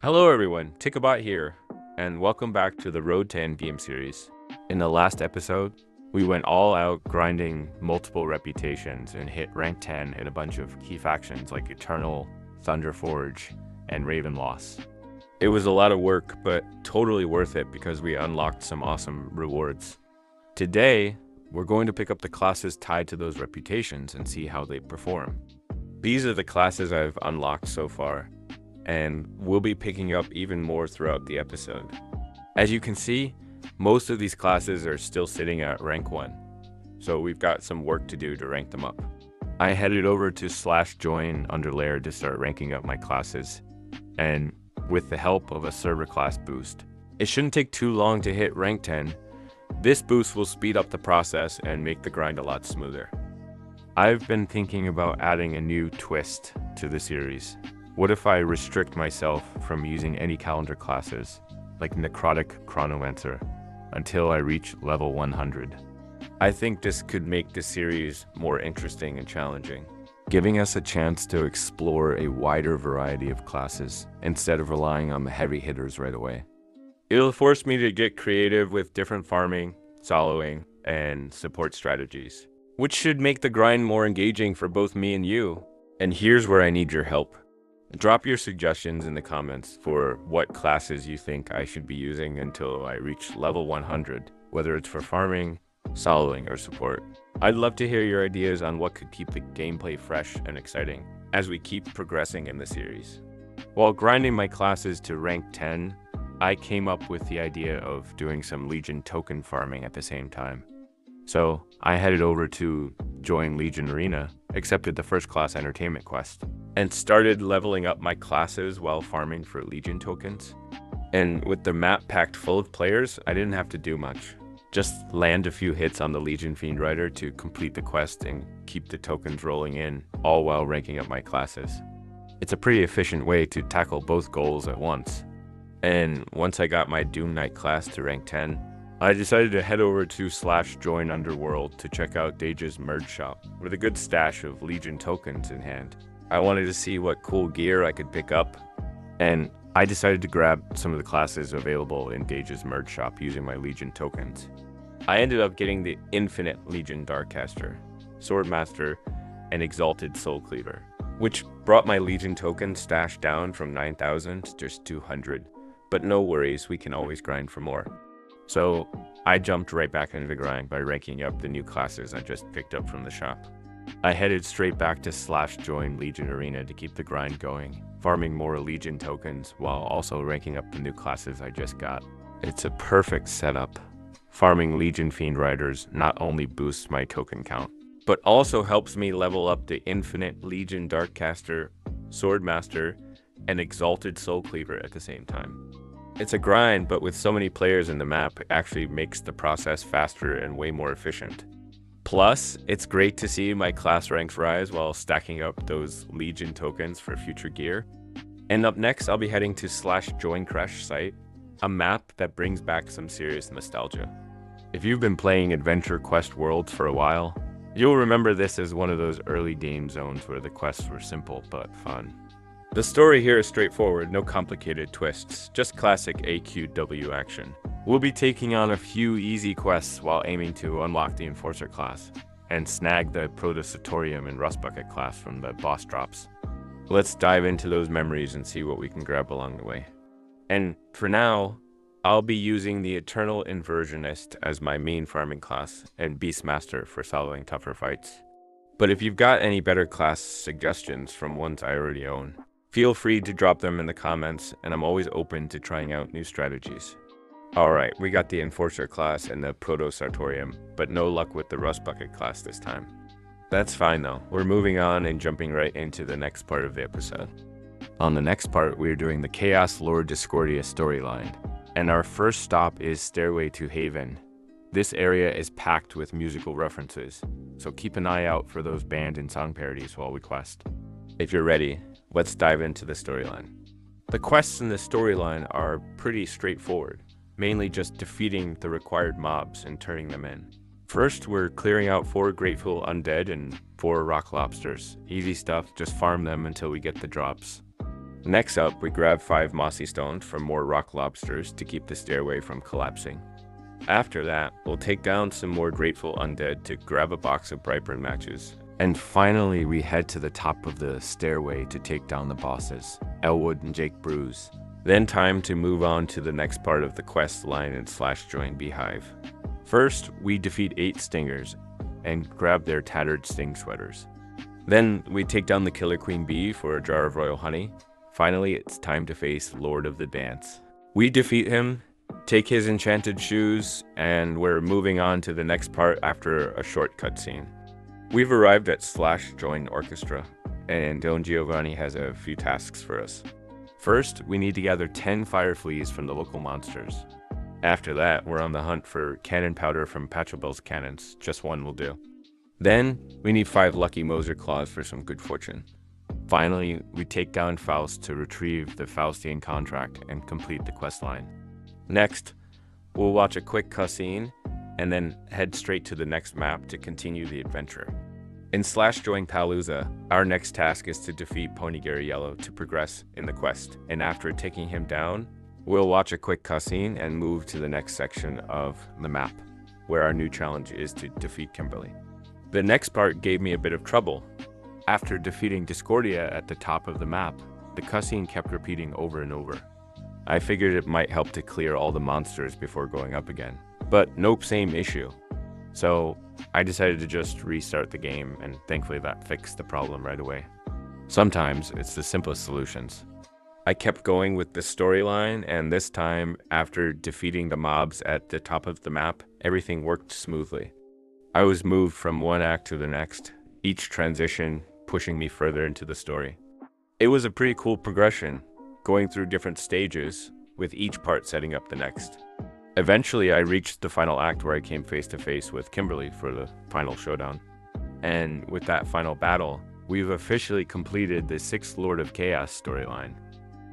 Hello everyone, Tikabot here, and welcome back to the Road to Endgame series. In the last episode, we went all out grinding multiple reputations and hit rank 10 in a bunch of key factions like Eternal, Thunderforge, and Ravenloss. It was a lot of work, but totally worth it because we unlocked some awesome rewards. Today, we're going to pick up the classes tied to those reputations and see how they perform. These are the classes I've unlocked so far, and we'll be picking up even more throughout the episode. As you can see, most of these classes are still sitting at rank 1, so we've got some work to do to rank them up. I headed over to /join underlayer to start ranking up my classes, and with the help of a server class boost. It shouldn't take too long to hit rank 10. This boost will speed up the process and make the grind a lot smoother. I've been thinking about adding a new twist to the series. What if I restrict myself from using any calendar classes, like Necrotic Chronomancer, until I reach level 100? I think this could make the series more interesting and challenging, giving us a chance to explore a wider variety of classes instead of relying on the heavy hitters right away. It'll force me to get creative with different farming, soloing, and support strategies, which should make the grind more engaging for both me and you. And here's where I need your help. Drop your suggestions in the comments for what classes you think I should be using until I reach level 100, whether it's for farming, soloing, or support. I'd love to hear your ideas on what could keep the gameplay fresh and exciting as we keep progressing in the series. While grinding my classes to rank 10, I came up with the idea of doing some Legion token farming at the same time. So I headed over to join Legion Arena, accepted the first class entertainment quest, and started leveling up my classes while farming for Legion tokens. And with the map packed full of players, I didn't have to do much. Just land a few hits on the Legion Fiend Rider to complete the quest and keep the tokens rolling in, all while ranking up my classes. It's a pretty efficient way to tackle both goals at once. And once I got my Doom Knight class to rank 10, I decided to head over to /join underworld to check out Deja's merge shop with a good stash of Legion tokens in hand. I wanted to see what cool gear I could pick up, and I decided to grab some of the classes available in Deja's merge shop using my Legion tokens. I ended up getting the Infinite Legion Darkcaster, Swordmaster, and Exalted Soul Cleaver, which brought my Legion token stash down from 9,000 to just 200, but no worries, we can always grind for more. So I jumped right back into the grind by ranking up the new classes I just picked up from the shop. I headed straight back to /join Legion Arena to keep the grind going, farming more Legion tokens while also ranking up the new classes I just got. It's a perfect setup. Farming Legion Fiend Riders not only boosts my token count, but also helps me level up the Infinite Legion Darkcaster, Swordmaster, and Exalted Soul Cleaver at the same time. It's a grind, but with so many players in the map, it actually makes the process faster and way more efficient. Plus, it's great to see my class ranks rise while stacking up those Legion tokens for future gear. And up next, I'll be heading to /join Crash site, a map that brings back some serious nostalgia. If you've been playing Adventure Quest Worlds for a while, you'll remember this as one of those early game zones where the quests were simple but fun. The story here is straightforward, no complicated twists, just classic AQW action. We'll be taking on a few easy quests while aiming to unlock the Enforcer class, and snag the Protosatorium and Rust Bucket class from the boss drops. Let's dive into those memories and see what we can grab along the way. And for now, I'll be using the Eternal Inversionist as my main farming class, and Beastmaster for soloing tougher fights. But if you've got any better class suggestions from ones I already own, feel free to drop them in the comments, and I'm always open to trying out new strategies. Alright, we got the Enforcer class and the Proto-Sartorium, but no luck with the Rust Bucket class this time. That's fine though, we're moving on and jumping right into the next part of the episode. On the next part, we're doing the Chaos Lord Discordia storyline, and our first stop is Stairway to Haven. This area is packed with musical references, so keep an eye out for those band and song parodies while we quest. If you're ready, let's dive into the storyline. The quests in the storyline are pretty straightforward, mainly just defeating the required mobs and turning them in. First, we're clearing out 4 Grateful Undead and 4 Rock Lobsters. Easy stuff, just farm them until we get the drops. Next up, we grab 5 mossy stones from more rock lobsters to keep the stairway from collapsing. After that, we'll take down some more grateful undead to grab a box of Brightburn matches. And finally, we head to the top of the stairway to take down the bosses, Elwood and Jake Bruise. Then time to move on to the next part of the quest line in /join Beehive. First, we defeat 8 stingers and grab their tattered sting sweaters. Then we take down the Killer Queen Bee for a jar of royal honey. Finally, it's time to face Lord of the Dance. We defeat him, take his enchanted shoes, and we're moving on to the next part after a short cutscene. We've arrived at /join Orchestra, and Don Giovanni has a few tasks for us. First, we need to gather 10 fire fleas from the local monsters. After that, we're on the hunt for cannon powder from Pachelbel's cannons. Just one will do. Then, we need 5 lucky Moser claws for some good fortune. Finally, we take down Faust to retrieve the Faustian contract and complete the questline. Next, we'll watch a quick cutscene and then head straight to the next map to continue the adventure. In /join Palooza, our next task is to defeat Pony Gary Yellow to progress in the quest, and after taking him down, we'll watch a quick cutscene and move to the next section of the map, where our new challenge is to defeat Kimberly. The next part gave me a bit of trouble. After defeating Discordia at the top of the map, the cutscene kept repeating over and over. I figured it might help to clear all the monsters before going up again, but nope, same issue. So I decided to just restart the game, and thankfully that fixed the problem right away. Sometimes it's the simplest solutions. I kept going with the storyline, and this time, after defeating the mobs at the top of the map, everything worked smoothly. I was moved from one act to the next, each transition pushing me further into the story. It was a pretty cool progression, going through different stages, with each part setting up the next. Eventually, I reached the final act where I came face to face with Kimberly for the final showdown. And with that final battle, we've officially completed the 6th Lord of Chaos storyline.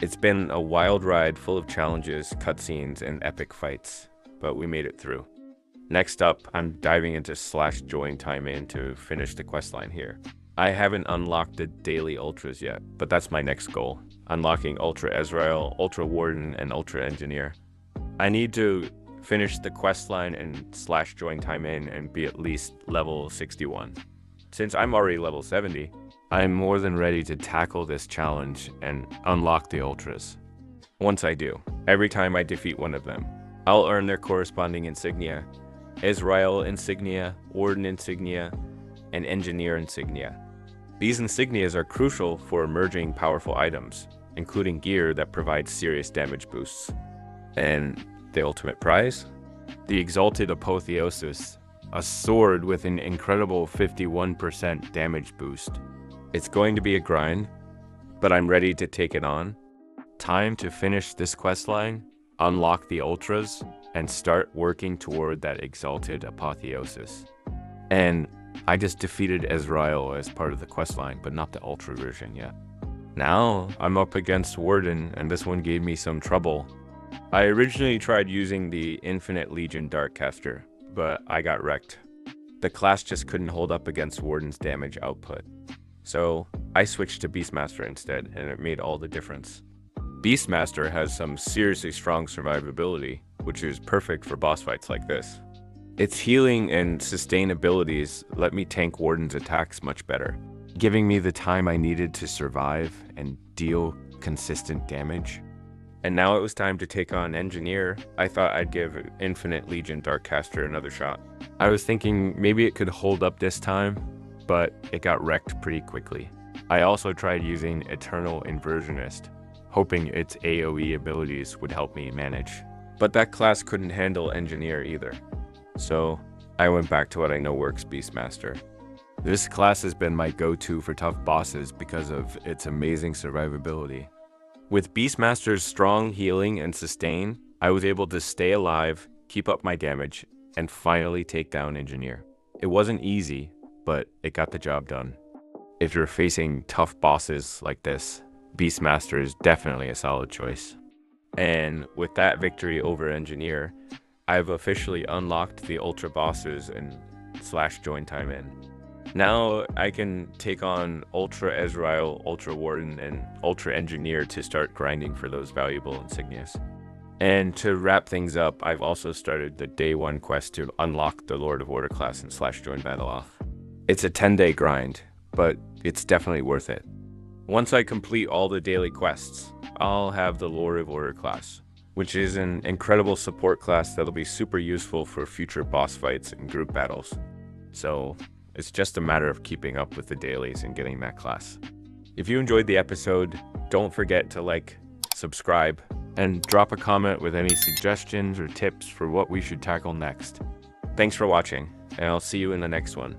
It's been a wild ride full of challenges, cutscenes, and epic fights, but we made it through. Next up, I'm diving into /join time in to finish the questline here. I haven't unlocked the daily ultras yet, but that's my next goal, unlocking Ultra Ezrajal, Ultra Warden, and Ultra Engineer. I need to finish the questline and /join time in and be at least level 61. Since I'm already level 70, I'm more than ready to tackle this challenge and unlock the ultras. Once I do, every time I defeat one of them, I'll earn their corresponding insignia: Ezrajal insignia, Warden insignia, and Engineer insignia. These insignias are crucial for merging powerful items, including gear that provides serious damage boosts. And the ultimate prize? The Exalted Apotheosis, a sword with an incredible 51% damage boost. It's going to be a grind, but I'm ready to take it on. Time to finish this questline, unlock the ultras, and start working toward that Exalted Apotheosis. And I just defeated Ezrajal as part of the questline, but not the ultra version yet. Now I'm up against Warden, and this one gave me some trouble. I originally tried using the Infinite Legion Darkcaster, but I got wrecked. The class just couldn't hold up against Warden's damage output. So I switched to Beastmaster instead, and it made all the difference. Beastmaster has some seriously strong survivability, which is perfect for boss fights like this. Its healing and sustain abilities let me tank Warden's attacks much better, giving me the time I needed to survive and deal consistent damage. And now it was time to take on Engineer. I thought I'd give Infinite Legion Darkcaster another shot. I was thinking maybe it could hold up this time, but it got wrecked pretty quickly. I also tried using Eternal Inversionist, hoping its AoE abilities would help me manage. But that class couldn't handle Engineer either. So I went back to what I know works, Beastmaster. This class has been my go-to for tough bosses because of its amazing survivability. With Beastmaster's strong healing and sustain, I was able to stay alive, keep up my damage, and finally take down Engineer. It wasn't easy, but it got the job done. If you're facing tough bosses like this, Beastmaster is definitely a solid choice. And with that victory over Engineer, I've officially unlocked the Ultra bosses in /join time in. Now I can take on Ultra Ezrajal, Ultra Warden, and Ultra Engineer to start grinding for those valuable insignias. And to wrap things up, I've also started the day 1 quest to unlock the Lord of Order class in /join battle off. It's a 10-day grind, but it's definitely worth it. Once I complete all the daily quests, I'll have the Lord of Order class, which is an incredible support class that'll be super useful for future boss fights and group battles. So it's just a matter of keeping up with the dailies and getting that class. If you enjoyed the episode, don't forget to like, subscribe, and drop a comment with any suggestions or tips for what we should tackle next. Thanks for watching, and I'll see you in the next one.